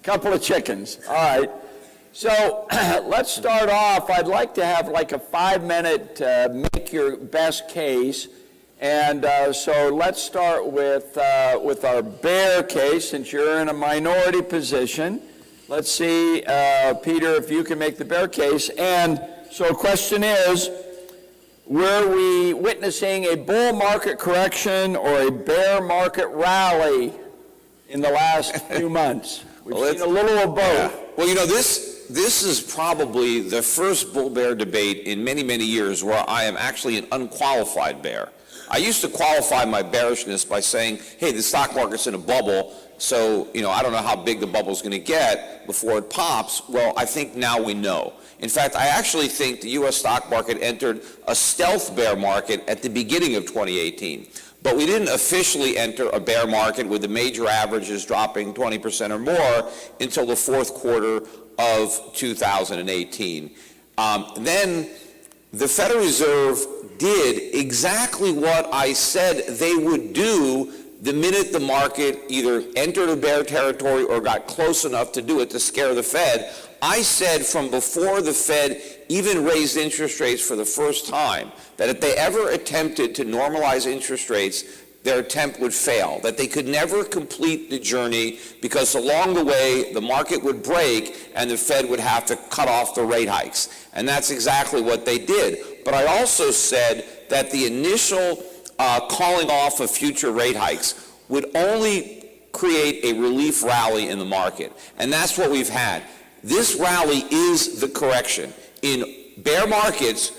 Couple of chickens. All right. So let's start off. I'd like to have like a 5-minute make your best case. And so let's start with our bear case, since you're in a minority position. Let's see, Peter, if you can make the bear case. And so the question is, were we witnessing a bull market correction or a bear market rally in the last few months? We've seen a little of both. Yeah. Well, you know, this is probably the first bull-bear debate in many, many years where I am actually an unqualified bear. I used to qualify my bearishness by saying, hey, the stock market's in a bubble, so, you know, I don't know how big the bubble's going to get before it pops. Well, I think now we know. In fact, I actually think the U.S. stock market entered a stealth bear market at the beginning of 2018. But we didn't officially enter a bear market with the major averages dropping 20% or more until the fourth quarter of 2018. Then the Federal Reserve did exactly what I said they would do the minute the market either entered a bear territory or got close enough to do it to scare the Fed. I said from before the Fed even raised interest rates for the first time that if they ever attempted to normalize interest rates, their attempt would fail, that they could never complete the journey because along the way the market would break and the Fed would have to cut off the rate hikes. And that's exactly what they did. But I also said that the initial calling off of future rate hikes would only create a relief rally in the market. And that's what we've had. This rally is the correction. In bear markets,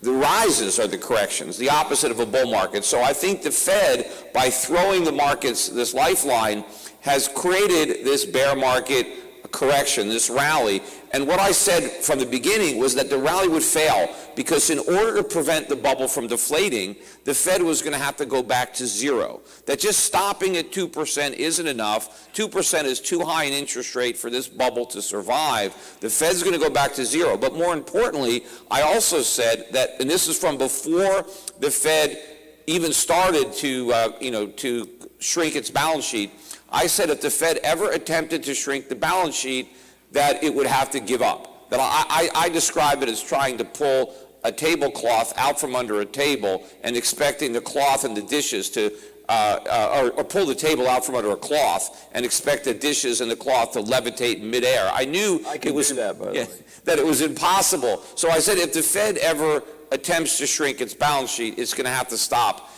the rises are the corrections, the opposite of a bull market. So I think the Fed, by throwing the markets this lifeline, has created this bear market correction, this rally. And what I said from the beginning was that the rally would fail because in order to prevent the bubble from deflating, the Fed was going to have to go back to zero. That just stopping at 2% isn't enough. 2% is too high an interest rate for this bubble to survive. The Fed's going to go back to zero. But more importantly, I also said that, and this is from before the Fed even started to shrink its balance sheet, I said if the Fed ever attempted to shrink the balance sheet, that it would have to give up. That I describe it as trying to pull a tablecloth out from under a table and expecting the cloth and the dishes to, or pull the table out from under a cloth and expect the dishes and the cloth to levitate in midair. I knew it was that, by the way. That it was impossible. So I said if the Fed ever attempts to shrink its balance sheet, it's going to have to stop.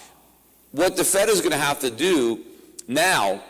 What the Fed is going to have to do now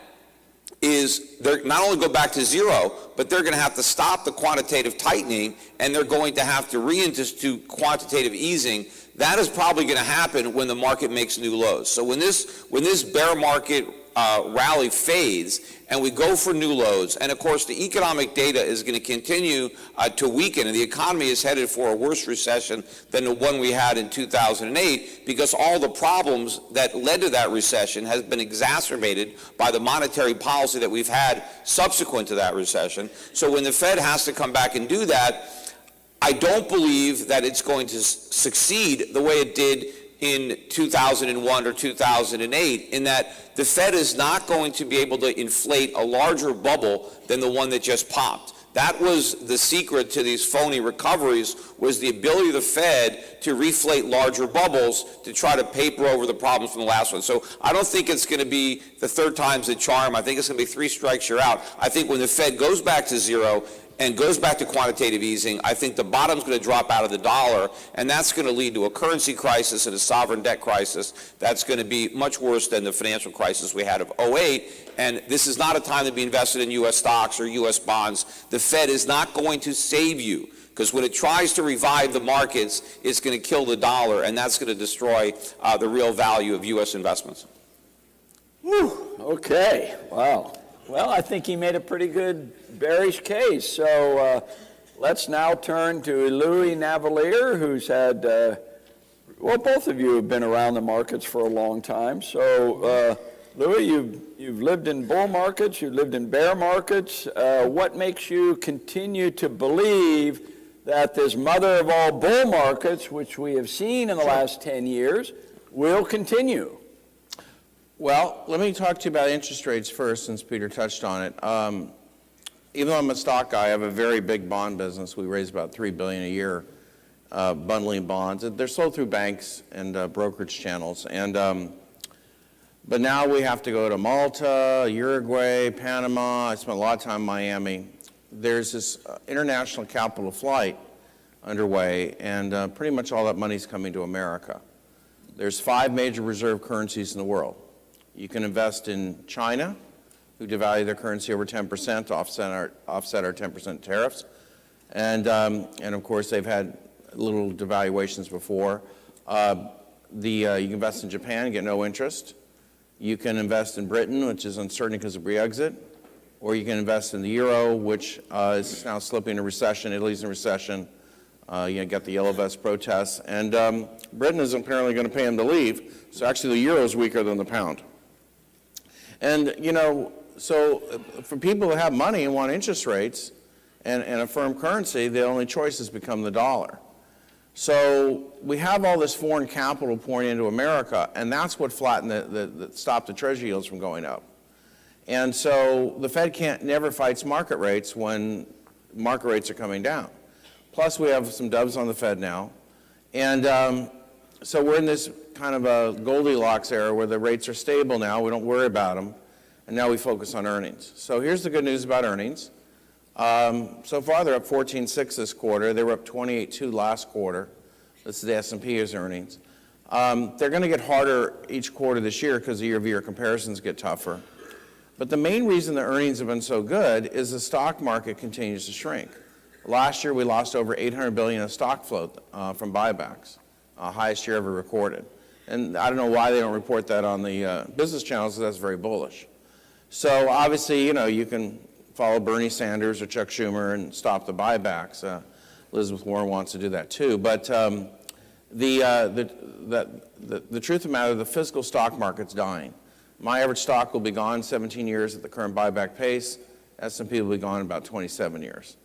is they're not only go back to zero, but they're going to have to stop the quantitative tightening, and they're going to have to reinstitute quantitative easing. That is probably going to happen when the market makes new lows. So when this bear market rally fades and we go for new lows, and of course the economic data is going to continue to weaken, and the economy is headed for a worse recession than the one we had in 2008 because all the problems that led to that recession has been exacerbated by the monetary policy that we've had subsequent to that recession. So when the Fed has to come back and do that, I don't believe that it's going to succeed the way it did in 2001 or 2008, in that the Fed is not going to be able to inflate a larger bubble than the one that just popped. That was the secret to these phony recoveries, was the ability of the Fed to reflate larger bubbles to try to paper over the problems from the last one. So I don't think it's going to be the third time's the charm. I think it's going to be 3 strikes, you're out. I think when the Fed goes back to zero and goes back to quantitative easing, I think the bottom's going to drop out of the dollar, and that's going to lead to a currency crisis and a sovereign debt crisis that's going to be much worse than the financial crisis we had of 2008. And this is not a time to be invested in U.S. stocks or U.S. bonds. The Fed is not going to save you, because when it tries to revive the markets, it's going to kill the dollar, and that's going to destroy the real value of U.S. investments. Whew. Okay. Wow. Well, I think he made a pretty good bearish case. So let's now turn to Louis Navellier, who's had, well, both of you have been around the markets for a long time. So, Louis, you've lived in bull markets, you've lived in bear markets. What makes you continue to believe that this mother of all bull markets, which we have seen in the last 10 years, will continue? Well, let me talk to you about interest rates first, since Peter touched on it. even though I'm a stock guy, I have a very big bond business. We raise about $3 billion a year bundling bonds. They're sold through banks and brokerage channels. But now we have to go to Malta, Uruguay, Panama. I spent a lot of time in Miami. There's this international capital flight underway, and pretty much all that money's coming to America. There's 5 major reserve currencies in the world. You can invest in China, who devalue their currency over 10% to offset our 10% tariffs. And of course, they've had little devaluations before. You can invest in Japan and get no interest. You can invest in Britain, which is uncertain because of Brexit, or you can invest in the euro, which is now slipping into recession. Italy's in recession. You get the yellow vest protests, and Britain is apparently going to pay them to leave. So actually, the euro is weaker than the pound. And so for people who have money and want interest rates and a firm currency, the only choice has become the dollar. So we have all this foreign capital pouring into America, and that's what flattened stopped the Treasury yields from going up. And so the Fed never fights market rates when market rates are coming down. Plus, we have some doves on the Fed now. And so we're in this kind of a Goldilocks era where the rates are stable now. We don't worry about them. And now we focus on earnings. So here's the good news about earnings. So far, they're up 14.6 this quarter. They were up 28.2 last quarter. This is the S&P's earnings. They're going to get harder each quarter this year because the year-over-year comparisons get tougher. But the main reason the earnings have been so good is the stock market continues to shrink. Last year, we lost over $800 billion of stock float from buybacks, highest year ever recorded. And I don't know why they don't report that on the business channels, because that's very bullish. So obviously, you can follow Bernie Sanders or Chuck Schumer and stop the buybacks. Elizabeth Warren wants to do that too. But the truth of the matter, the physical stock market's dying. My average stock will be gone 17 years at the current buyback pace. S&P will be gone in about 27 years.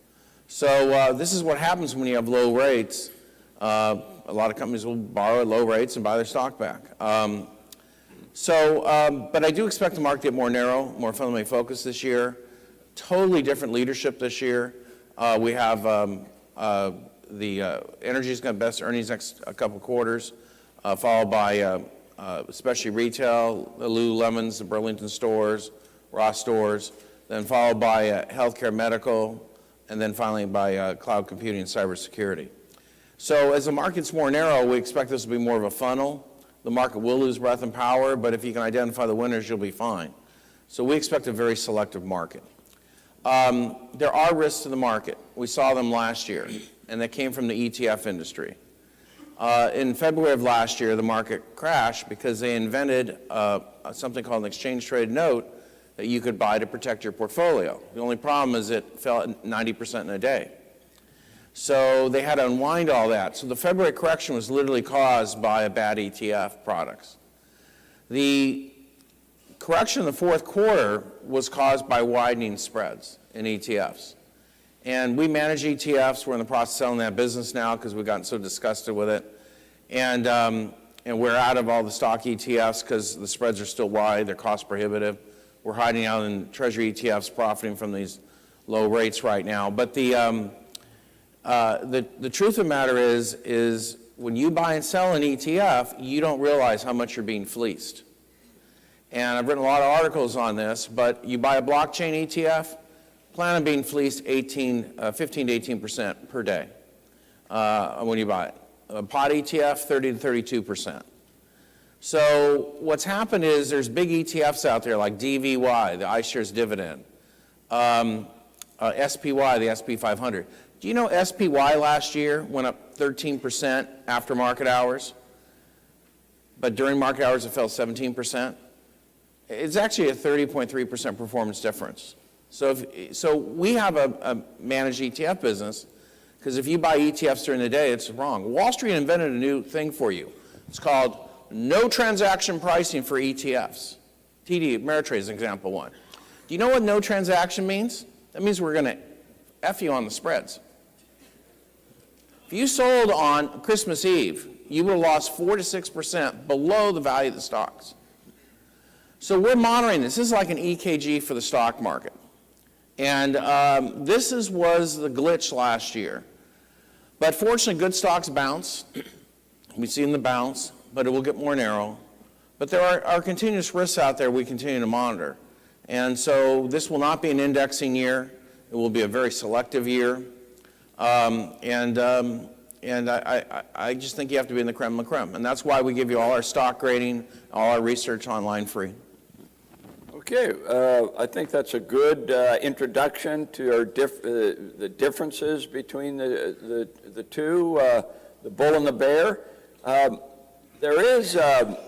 So this is what happens when you have low rates. A lot of companies will borrow at low rates and buy their stock back. But I do expect the market to get more narrow, more fundamentally focused this year. Totally different leadership this year. We have the energy's got best earnings next a couple quarters, followed by especially retail, the Lululemons, the Burlington stores, Ross stores, then followed by healthcare, medical, and then finally by cloud computing and cybersecurity. So as the market's more narrow, we expect this to be more of a funnel. The market will lose breath and power, but if you can identify the winners, you'll be fine. So we expect a very selective market. There are risks to the market. We saw them last year, and they came from the ETF industry. In February of last year, the market crashed because they invented something called an exchange-traded note that you could buy to protect your portfolio. The only problem is it fell at 90% in a day. So they had to unwind all that. So the February correction was literally caused by a bad ETF products. The correction in the fourth quarter was caused by widening spreads in ETFs. And we manage ETFs. We're in the process of selling that business now because we've gotten so disgusted with it. And we're out of all the stock ETFs because the spreads are still wide. They're cost prohibitive. We're hiding out in Treasury ETFs, profiting from these low rates right now. But the truth of the matter is when you buy and sell an ETF, you don't realize how much you're being fleeced. And I've written a lot of articles on this, but you buy a blockchain ETF, plan on being fleeced 15 to 18% per day when you buy it. A pod ETF, 30 to 32%. So what's happened is there's big ETFs out there like DVY, the iShares Dividend, SPY, the SP 500. Do you know SPY last year went up 13% after market hours? But during market hours it fell 17%? It's actually a 30.3% performance difference. So we have a managed ETF business because if you buy ETFs during the day, it's wrong. Wall Street invented a new thing for you. It's called no transaction pricing for ETFs. TD, Ameritrade is example one. Do you know what no transaction means? That means we're going to F you on the spreads. If you sold on Christmas Eve, you would have lost 4 to 6% below the value of the stocks. So we're monitoring this. This is like an EKG for the stock market. And this was the glitch last year. But fortunately, good stocks bounce. We've seen the bounce, but it will get more narrow. But there are continuous risks out there we continue to monitor. And so this will not be an indexing year. It will be a very selective year. And I just think you have to be in the creme de la creme. And that's why we give you all our stock grading, all our research online free. Okay, I think that's a good introduction to our the differences between the two, the bull and the bear. There is a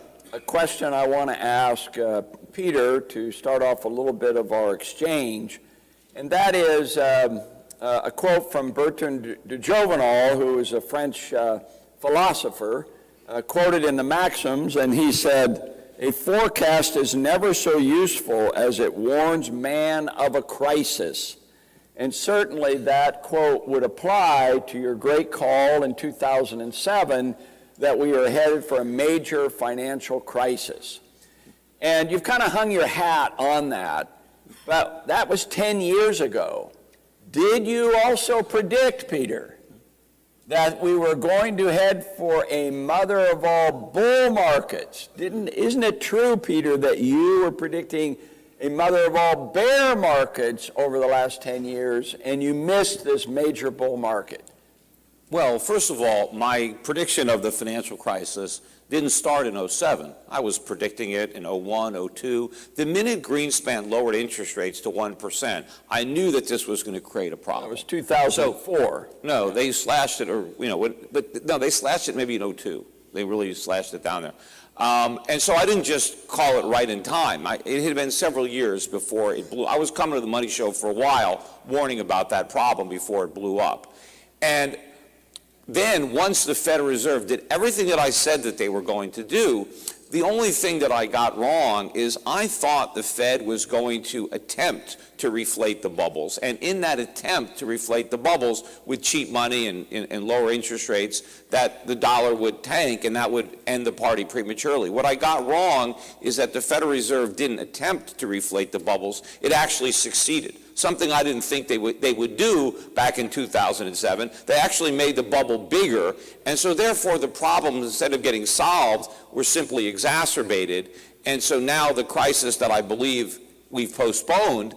question I want to ask Peter to start off a little bit of our exchange, and that is a quote from Bertrand de Jouvenel, who is a French philosopher, quoted in the Maxims, and he said, "A forecast is never so useful as it warns man of a crisis." And certainly that quote would apply to your great call in 2007 that we are headed for a major financial crisis. And you've kind of hung your hat on that, but that was 10 years ago. Did you also predict, Peter, that we were going to head for a mother of all bull markets? Isn't it true, Peter, that you were predicting a mother of all bear markets over the last 10 years, and you missed this major bull market? Well, first of all, my prediction of the financial crisis didn't start in '07. I was predicting it in '01, '02. The minute Greenspan lowered interest rates to 1%, I knew that this was going to create a problem. It was 2004. No, they slashed it, they slashed it maybe in '02. They really slashed it down there. And so I didn't just call it right in time. It had been several years before it blew. I was coming to the Money Show for a while, warning about that problem before it blew up. And then, once the Federal Reserve did everything that I said that they were going to do, the only thing that I got wrong is I thought the Fed was going to attempt to reflate the bubbles. And in that attempt to reflate the bubbles with cheap money and lower interest rates, that the dollar would tank and that would end the party prematurely. What I got wrong is that the Federal Reserve didn't attempt to reflate the bubbles. It actually succeeded. Something I didn't think they would do back in 2007. They actually made the bubble bigger, and so therefore the problems, instead of getting solved, were simply exacerbated. And so now the crisis that I believe we've postponed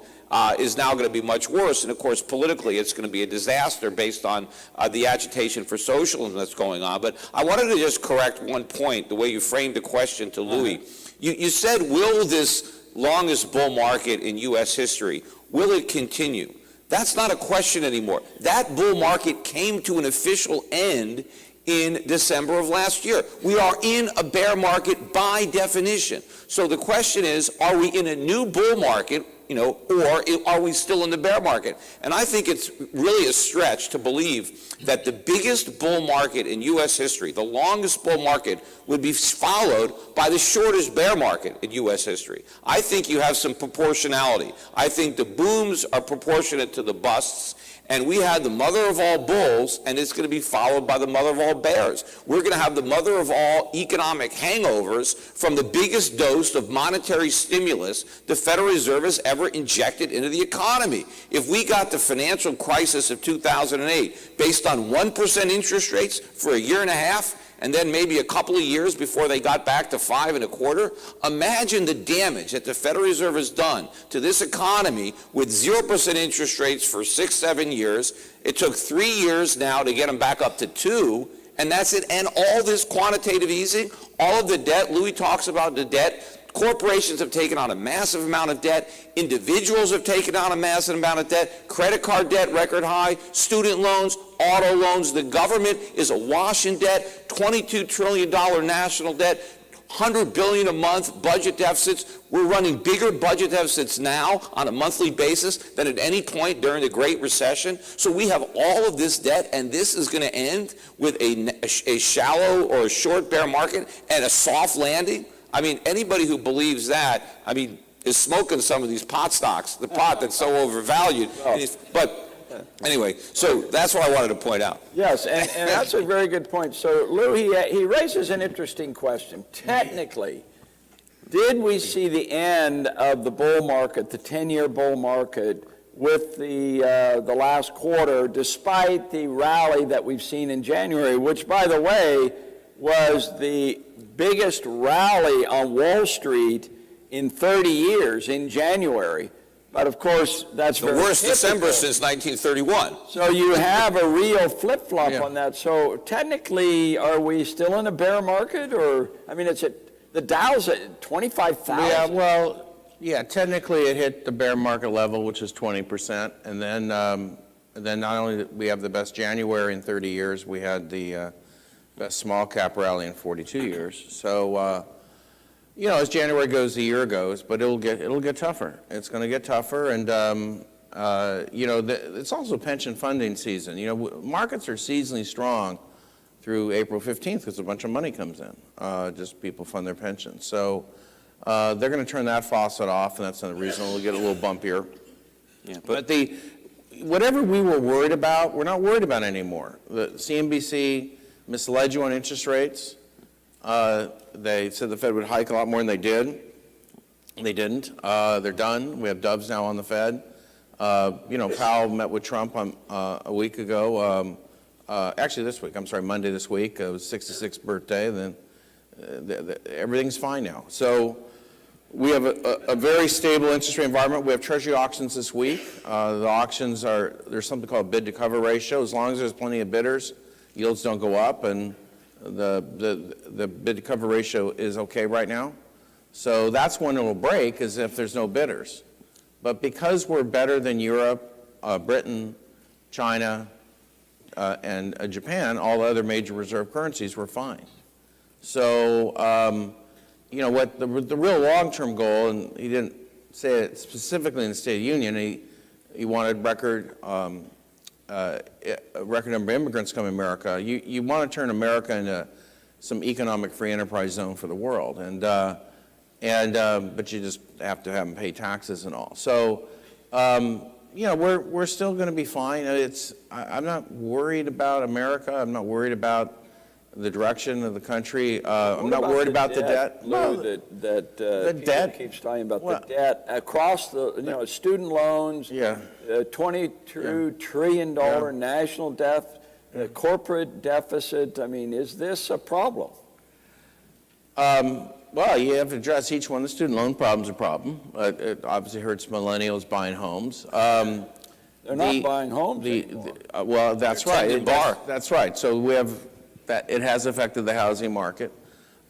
is now going to be much worse. And of course, politically, it's going to be a disaster based on the agitation for socialism that's going on. But I wanted to just correct one point, the way you framed the question to Louis. You said, will this longest bull market in U.S. history, will it continue? That's not a question anymore. That bull market came to an official end in December of last year. We are in a bear market by definition. So the question is, are we in a new bull market, or are we still in the bear market? And I think it's really a stretch to believe that the biggest bull market in U.S. history, the longest bull market, would be followed by the shortest bear market in U.S. history. I think you have some proportionality. I think the booms are proportionate to the busts, and we had the mother of all bulls, and it's going to be followed by the mother of all bears. We're going to have the mother of all economic hangovers from the biggest dose of monetary stimulus the Federal Reserve has ever injected into the economy. If we got the financial crisis of 2008 based on 1% interest rates for a year and a half, and then maybe a couple of years before they got back to 5.25%. Imagine the damage that the Federal Reserve has done to this economy with 0% interest rates for 6-7 years. It took 3 years now to get them back up to 2%, and that's it. And all this quantitative easing, all of the debt, Louis talks about the debt. Corporations have taken on a massive amount of debt. Individuals have taken on a massive amount of debt. Credit card debt, record high. Student loans, auto loans. The government is awash in debt. $22 trillion national debt. $100 billion a month budget deficits. We're running bigger budget deficits now on a monthly basis than at any point during the Great Recession. So we have all of this debt, and this is going to end with a shallow or a short bear market and a soft landing. I mean, anybody who believes that, is smoking some of these pot stocks, the pot that's so overvalued. But anyway, so that's what I wanted to point out. Yes, and that's a very good point. So, Lou, he raises an interesting question. Technically, did we see the end of the bull market, the 10-year bull market, with the last quarter, despite the rally that we've seen in January, which, by the way, was the biggest rally on Wall Street in 30 years in January. But of course, that's The very worst typical. December since 1931. So you have a real flip-flop Yeah. on that. So technically, are we still in a bear market? Or, I mean, it's the Dow's at 25,000. Yeah, well, yeah, technically it hit the bear market level, which is 20%. And then not only did we have the best January in 30 years, we had the best small cap rally in 42 years. So, you know, as January goes, the year goes, but it'll get tougher. It's going to get tougher, and you know, it's also pension funding season. You know, markets are seasonally strong through April 15th because a bunch of money comes in. Just people fund their pensions, so they're going to turn that faucet off, and that's the reason we'll get a little bumpier. Yeah, But whatever we were worried about, we're not worried about anymore. The CNBC misled you on interest rates. They said the Fed would hike a lot more than they did. They didn't. They're done. We have doves now on the Fed. You know, Powell met with Trump a week ago. Actually, this week. I'm sorry, Monday this week. It was 66th birthday. Then everything's fine now. So we have a very stable interest rate environment. We have Treasury auctions this week. The auctions there's something called bid to cover ratio. As long as there's plenty of bidders, yields don't go up, and the bid to cover ratio is okay right now. So that's when it will break, is if there's no bidders. But because we're better than Europe, Britain, China, and Japan, all the other major reserve currencies were fine. So, you know, what the real long-term goal, and he didn't say it specifically in the State of the Union, he wanted a record number of immigrants come to America. You want to turn America into some economic free enterprise zone for the world, but you just have to have them pay taxes and all. So, you know, we're still going to be fine. I'm not worried about America. I'm not worried about the direction of the country. I'm not worried about the debt. Lou, the Peter debt keeps talking about Well- the debt across the, you know, student loans, Yeah. $22 trillion national debt, corporate deficit. I mean, is this a problem? Well, you have to address each one. The student loan problem's a problem. It obviously hurts millennials buying homes. They're not buying homes anymore. Well, that's They're right. tending bar. That's right. So we have that. It has affected the housing market.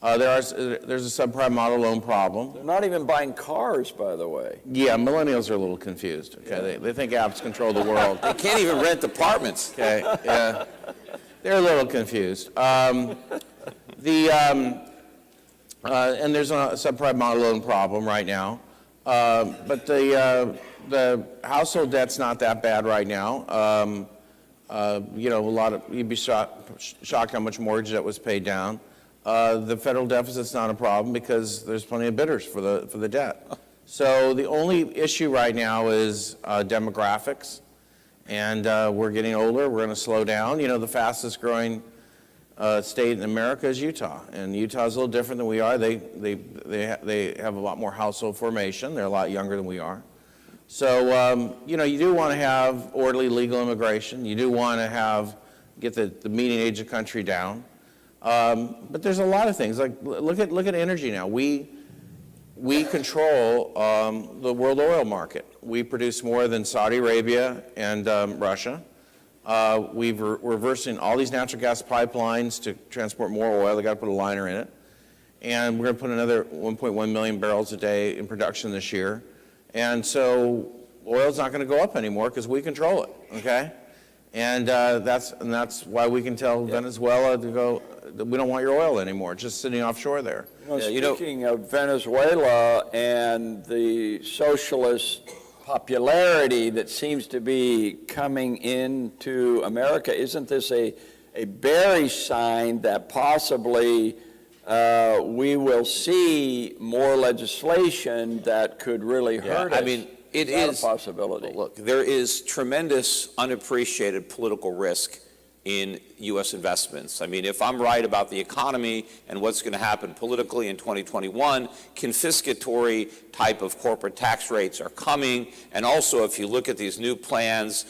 There's a subprime model loan problem. They're not even buying cars, by the way. Yeah, millennials are a little confused. Okay, they think apps control the world. They can't even rent apartments. Okay, yeah, they're a little confused. And there's a subprime model loan problem right now, but the household debt's not that bad right now. You know, you'd be shocked how much mortgage debt was paid down. The federal deficit's not a problem because there's plenty of bidders for the debt. So the only issue right now is demographics, and we're getting older. We're going to slow down. You know, the fastest growing state in America is Utah, and Utah's a little different than we are. They have a lot more household formation. They're a lot younger than we are. So you know, you do want to have orderly legal immigration. You do want to get the median age of country down. But there's a lot of things. Like look at energy now. We control the world oil market. We produce more than Saudi Arabia and Russia. We're reversing all these natural gas pipelines to transport more oil. They got to put a liner in it. And we're going to put another 1.1 million barrels a day in production this year. And so oil's not going to go up anymore because we control it, okay? And that's why we can tell Venezuela to go, we don't want your oil anymore. It's just sitting offshore there. Speaking of Venezuela and the socialist popularity that seems to be coming into America, isn't this a bearish sign that possibly we will see more legislation that could really hurt us? I mean, Is that a possibility? Look, there is tremendous unappreciated political risk in U.S. investments. I mean, if I'm right about the economy and what's going to happen politically in 2021, confiscatory type of corporate tax rates are coming. And also, if you look at these new plans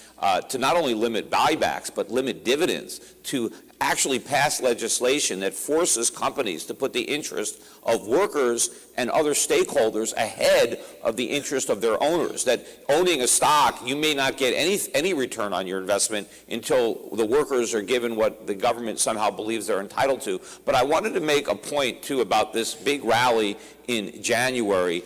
to not only limit buybacks, but limit dividends, to actually pass legislation that forces companies to put the interest of workers and other stakeholders ahead of the interest of their owners. That owning a stock, you may not get any return on your investment until the workers are given what the government somehow believes they're entitled to. But I wanted to make a point, too, about this big rally in January.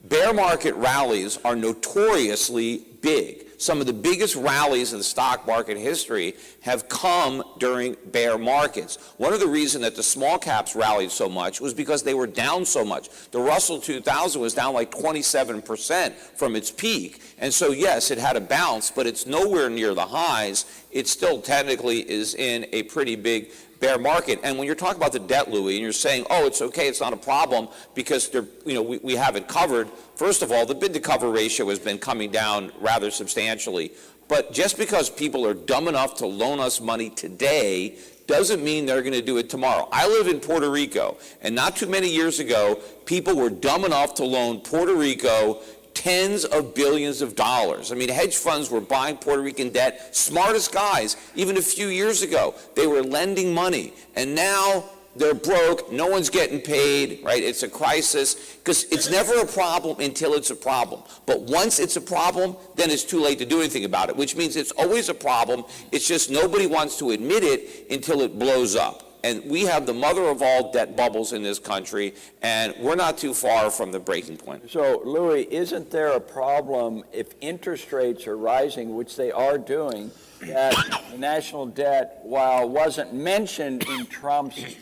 Bear market rallies are notoriously big. Some of the biggest rallies in the stock market history have come during bear markets. One of the reasons that the small caps rallied so much was because they were down so much. The Russell 2000 was down like 27% from its peak. And so, yes, it had a bounce, but it's nowhere near the highs. It still technically is in a pretty big bear market. And when you're talking about the debt, Louis, and you're saying, oh, it's okay, it's not a problem because we have it covered. First of all, the bid to cover ratio has been coming down rather substantially. But just because people are dumb enough to loan us money today doesn't mean they're going to do it tomorrow. I live in Puerto Rico, and not too many years ago, people were dumb enough to loan Puerto Rico tens of billions of dollars. I mean, hedge funds were buying Puerto Rican debt, smartest guys, even a few years ago. They were lending money, and now they're broke, no one's getting paid, right? It's a crisis, because it's never a problem until it's a problem. But once it's a problem, then it's too late to do anything about it, which means it's always a problem. It's just nobody wants to admit it until it blows up. And we have the mother of all debt bubbles in this country, and we're not too far from the breaking point. So, Louis, isn't there a problem if interest rates are rising, which they are doing, that the national debt, while wasn't mentioned in Trump's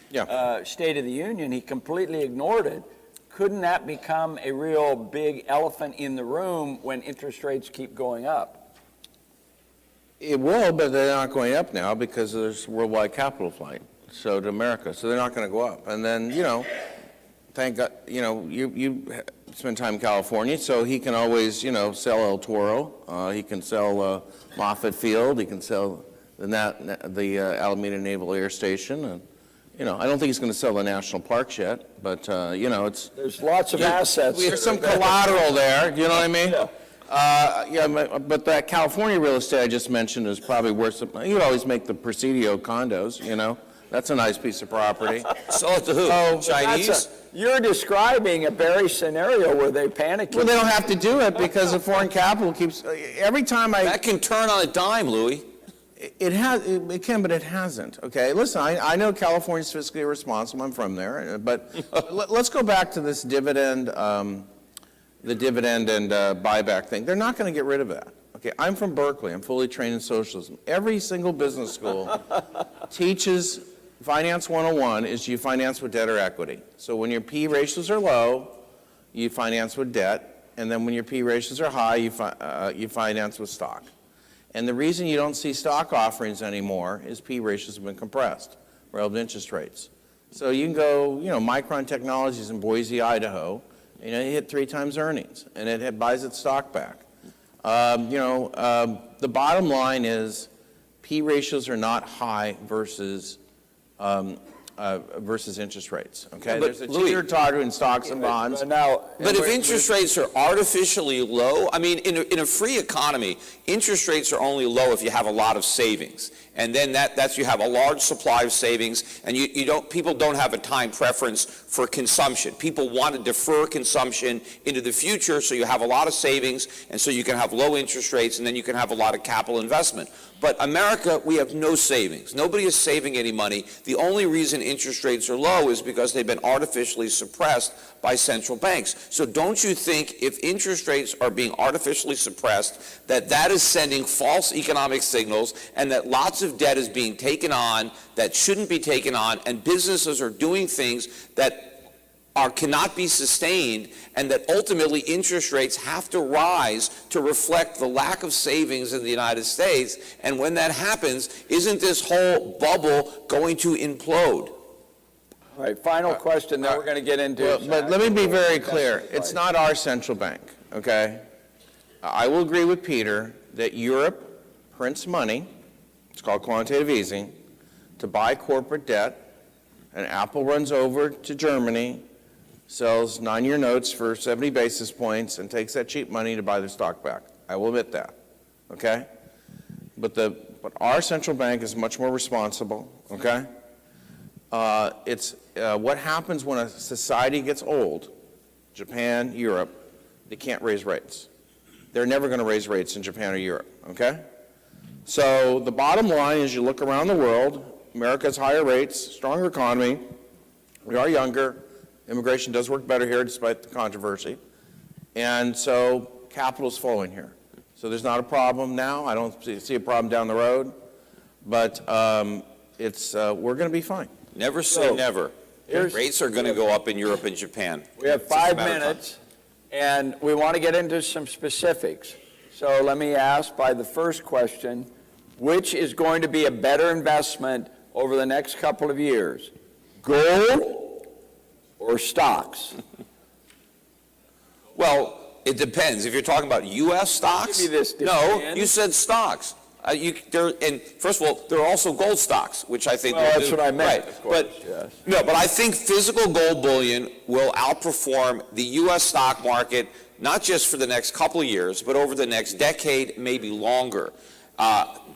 State of the Union, he completely ignored it. Couldn't that become a real big elephant in the room when interest rates keep going up? It will, but they're not going up now because there's worldwide capital flight. So to America, so they're not going to go up. And then, thank God, you spend time in California, so he can always, sell El Toro. He can sell Moffett Field. He can sell the Alameda Naval Air Station. And, I don't think he's going to sell the national parks yet, but, it's... There's lots of assets. There's some collateral there, you know what I mean? But that California real estate I just mentioned is probably worth some... You would always make the Presidio condos, That's a nice piece of property. Sell it to who? Chinese? You're describing a Barry scenario where they panic. Well, they don't have to do it because the foreign capital keeps... Every time That can turn on a dime, Louis. It can, but it hasn't. Okay, listen, I know California's fiscally irresponsible. I'm from there. But let's go back to this dividend, the dividend and buyback thing. They're not going to get rid of that. Okay, I'm from Berkeley. I'm fully trained in socialism. Every single business school teaches Finance 101 is you finance with debt or equity. So when your P ratios are low, you finance with debt, and then when your P ratios are high, you finance with stock. And the reason you don't see stock offerings anymore is P ratios have been compressed relative to interest rates. So you can go, Micron Technologies in Boise, Idaho, it hit 3 times earnings, and it buys its stock back. The bottom line is P ratios are not high versus interest rates. Okay, there's a teeter-totter in stocks and bonds. But if interest rates are artificially low, I mean, in a free economy, interest rates are only low if you have a lot of savings, and then that's you have a large supply of savings, and people don't have a time preference for consumption. People want to defer consumption into the future, so you have a lot of savings, and so you can have low interest rates, and then you can have a lot of capital investment. But America, we have no savings. Nobody is saving any money. The only reason interest rates are low is because they've been artificially suppressed by central banks. So don't you think if interest rates are being artificially suppressed, that is sending false economic signals, and that lots of debt is being taken on that shouldn't be taken on, and businesses are doing things that cannot be sustained, and that ultimately interest rates have to rise to reflect the lack of savings in the United States? And when that happens, isn't this whole bubble going to implode? All right, final question, then we're going to get into... But let me be very clear. It's not our central bank, okay? I will agree with Peter that Europe prints money, it's called quantitative easing, to buy corporate debt, and Apple runs over to Germany, sells 9-year notes for 70 basis points, and takes that cheap money to buy their stock back. I will admit that, okay? But our central bank is much more responsible, okay? What happens when a society gets old, Japan, Europe, they can't raise rates. They're never going to raise rates in Japan or Europe, okay? So the bottom line is you look around the world, America has higher rates, stronger economy, we are younger, immigration does work better here despite the controversy, and so capital's flowing here. So there's not a problem now. I don't see a problem down the road, but we're going to be fine. Never say never. Rates are going to go up in Europe and Japan. We have 5 minutes, and we want to get into some specifics. So let me ask by the first question, which is going to be a better investment over the next couple of years, gold or stocks? Well, it depends. If you're talking about U.S. stocks, Give me this, no, Dan. you said stocks. And first of all, there are also gold stocks, which I think Well, will that's do. what I meant, Right. of course, But yes. no, but I think physical gold bullion will outperform the U.S. stock market, not just for the next couple of years, but over the next decade, maybe longer.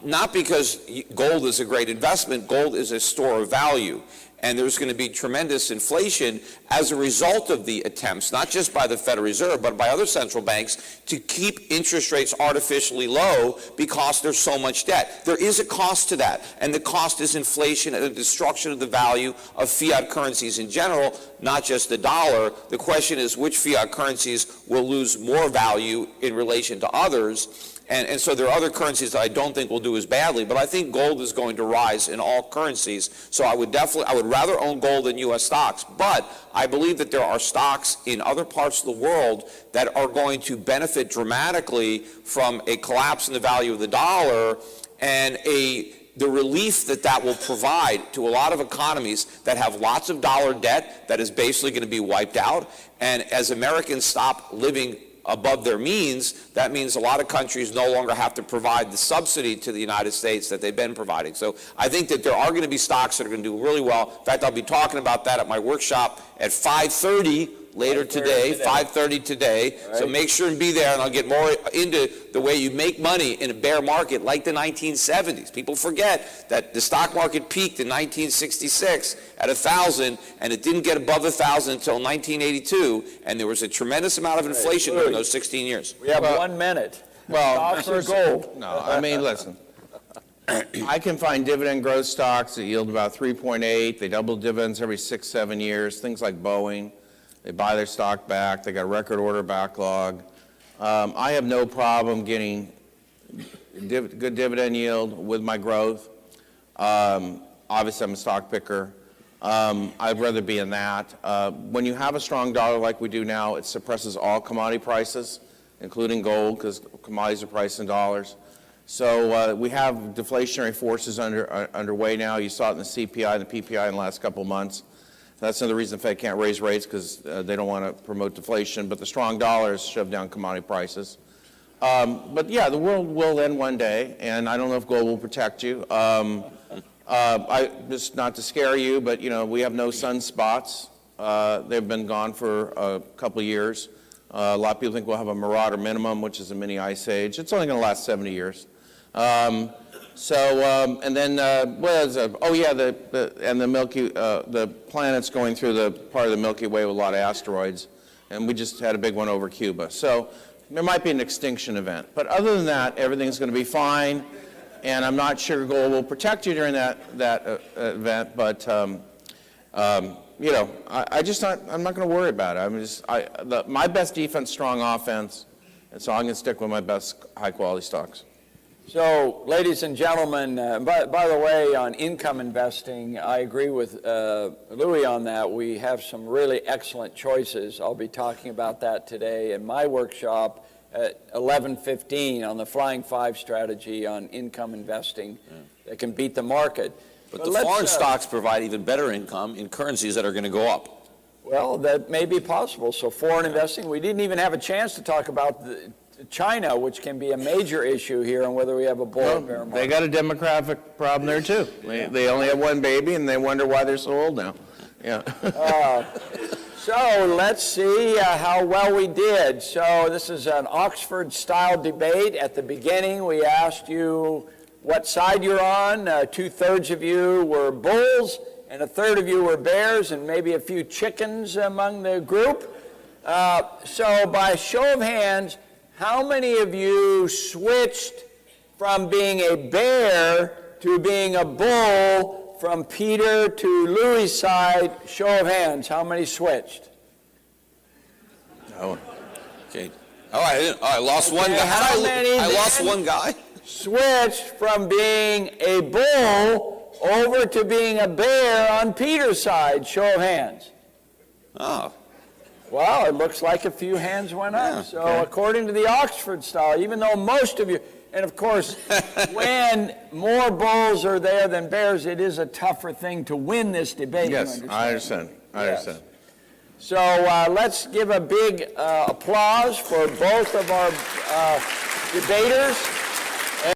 Not because gold is a great investment. Gold is a store of value. And there's going to be tremendous inflation as a result of the attempts, not just by the Federal Reserve, but by other central banks, to keep interest rates artificially low because there's so much debt. There is a cost to that, and the cost is inflation and the destruction of the value of fiat currencies in general, not just the dollar. The question is which fiat currencies will lose more value in relation to others. And so there are other currencies that I don't think will do as badly, but I think gold is going to rise in all currencies. So I would rather own gold than U.S. stocks. But I believe that there are stocks in other parts of the world that are going to benefit dramatically from a collapse in the value of the dollar and the relief that will provide to a lot of economies that have lots of dollar debt that is basically going to be wiped out. And as Americans stop living above their means, that means a lot of countries no longer have to provide the subsidy to the United States that they've been providing. So I think that there are going to be stocks that are going to do really well. In fact, I'll be talking about that at my workshop at 5:30 later today, 5:30 today. Right. So make sure and be there, and I'll get more into the way you make money in a bear market like the 1970s. People forget that the stock market peaked in 1966 at 1,000, and it didn't get above 1,000 until 1982, and there was a tremendous amount of inflation during those 16 years. We have 1 minute. Well, Stocks or gold? No, I mean, listen. I can find dividend growth stocks that yield about 3.8. They double dividends every 6-7 years. Things like Boeing. They buy their stock back. They got a record order backlog. I have no problem getting good dividend yield with my growth. Obviously, I'm a stock picker. I'd rather be in that. When you have a strong dollar like we do now, it suppresses all commodity prices, including gold, because commodities are priced in dollars. So we have deflationary forces underway now. You saw it in the CPI and the PPI in the last couple of months. That's another reason the Fed can't raise rates, because they don't want to promote deflation. But the strong dollars shove down commodity prices. But yeah, the world will end one day, and I don't know if gold will protect you. Just not to scare you, but we have no sunspots. They've been gone for a couple of years. A lot of people think we'll have a Marauder minimum, which is a mini ice age. It's only going to last 70 years. And then what is it? Oh yeah, the Milky, the planet's going through the part of the Milky Way with a lot of asteroids, and we just had a big one over Cuba. So there might be an extinction event, but other than that, everything's going to be fine. And I'm not sure gold will protect you during that event, but I'm not going to worry about it. My best defense, strong offense, and so I'm going to stick with my best high-quality stocks. So, ladies and gentlemen, by the way, on income investing, I agree with Louis on that. We have some really excellent choices. I'll be talking about that today in my workshop at 11:15 on the Flying Five strategy on income investing that can beat the market. But the foreign stocks provide even better income in currencies that are going to go up. Well, that may be possible. So foreign investing, we didn't even have a chance to talk about China, which can be a major issue here on whether we have a bull or bear Well, market. they got a demographic problem there too. They only have one baby and they wonder why they're so old now. Yeah. So let's see how well we did. So this is an Oxford-style debate. At the beginning, we asked you what side you're on. 2/3 of you were bulls, and 1/3 of you were bears, and maybe a few chickens among the group. So by show of hands, how many of you switched from being a bear to being a bull from Peter to Louis' side? Show of hands, how many switched? Oh. Okay. I lost one guy. how many I lost then? one guy? Switched from being a bull over to being a bear on Peter's side. Show of hands. Oh. Well, it looks like a few hands went up. Yeah, So according to the Oxford style, even though most of you, and of course, when more bulls are there than bears, it is a tougher thing to win this debate. Yes, you I understand. I Yes. understand. So let's give a big applause for both of our debaters.